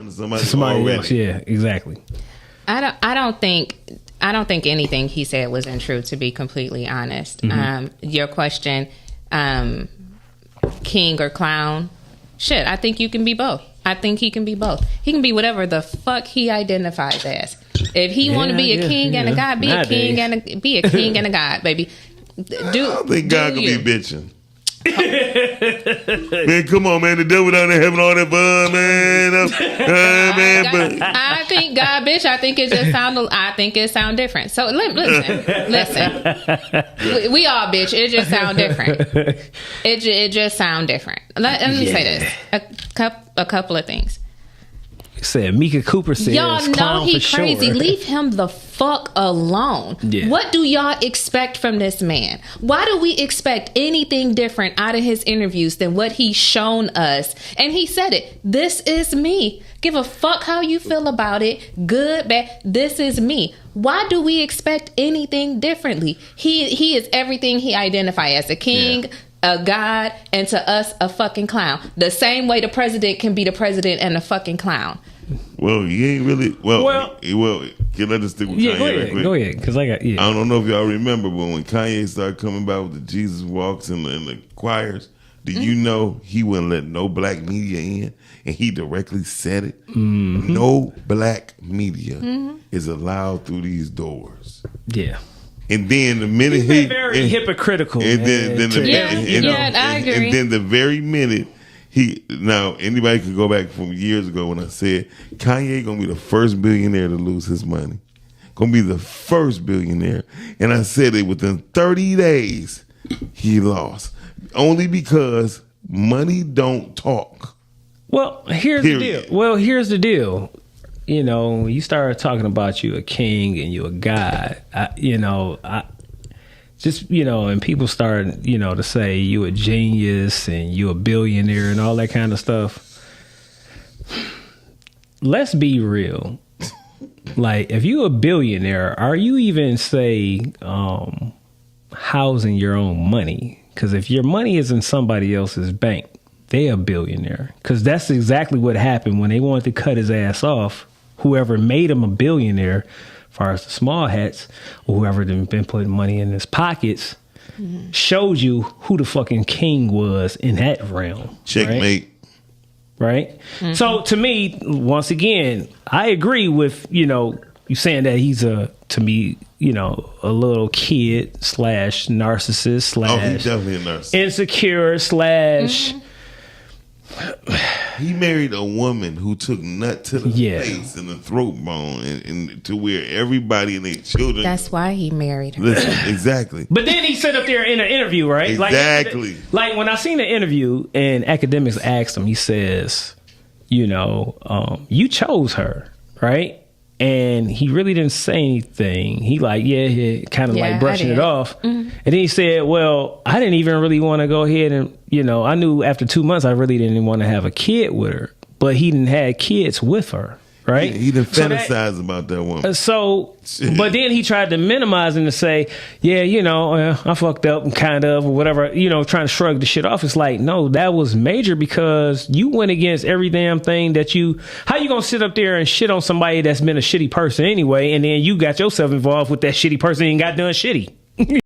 Somebody else. Yeah, exactly. I don't think anything he said was untrue, to be completely honest. Your question, king or clown, shit, I think you can be both. I think he can be both. He can be whatever the fuck he identifies as. If he want to be a king and a god, be a king and a god, baby. I don't think God can be bitching. Man, come on, man. The devil down there having all that fun, man. I think God, bitch. I think it sound different. So listen. We all bitch. It just sound different. It just sound different. Let me say this. A couple of things. Said Mika Cooper says, y'all know he crazy. Sure. Leave him the fuck alone. Yeah. What do y'all expect from this man? Why do we expect anything different out of his interviews than what he's shown us? And he said it. This is me. Give a fuck how you feel about it. Good, bad. This is me. Why do we expect anything differently? He is everything he identifies as: a king, a god, and to us, a fucking clown. The same way the president can be the president and a fucking clown. Well, he ain't really. Well, can I just stick with Kanye? Go ahead, because I don't know if y'all remember, but when Kanye started coming back with the Jesus walks and the choirs, do you know he wouldn't let no black media in, and he directly said it. No black media is allowed through these doors. Yeah. And then the minute he's been very hypocritical, and then I agree. And then the very minute now anybody can go back from years ago when I said Kanye gonna be the first billionaire to lose his money, gonna be the first billionaire, and I said it within 30 days he lost, only because money don't talk. Well, here's the deal. You know, you start talking about you a king and you a god, and people start, to say you a genius and you a billionaire and all that kind of stuff. Let's be real. Like, if you a billionaire, are you even, say, housing your own money? Because if your money is in somebody else's bank, they a billionaire. Because that's exactly what happened when they wanted to cut his ass off. Whoever made him a billionaire, as far as the small hats, or whoever been putting money in his pockets, showed you who the fucking king was in that realm. Checkmate. Right? Mm-hmm. So to me, once again, I agree with, you saying that he's a little kid / narcissist / he's definitely a narcissist. Insecure / He married a woman who took nut to the face and the throat bone, and to where everybody and their children. That's why he married her. Listen, exactly. But then he sat up there in an interview, right? Exactly. Like when I seen the interview and Academics asked him, he says, you chose her, right? And he really didn't say anything. He kind of like brushing it off. Mm-hmm. And then he said, well, I didn't even really want to go ahead and, I knew after 2 months I really didn't want to have a kid with her. But he didn't have kids with her, right? He didn't fantasize about that woman. But then he tried to minimize and to say, I fucked up kind of, or whatever, trying to shrug the shit off. It's like, no, that was major because you went against every damn thing how you gonna sit up there and shit on somebody that's been a shitty person anyway, and then you got yourself involved with that shitty person and got done shitty?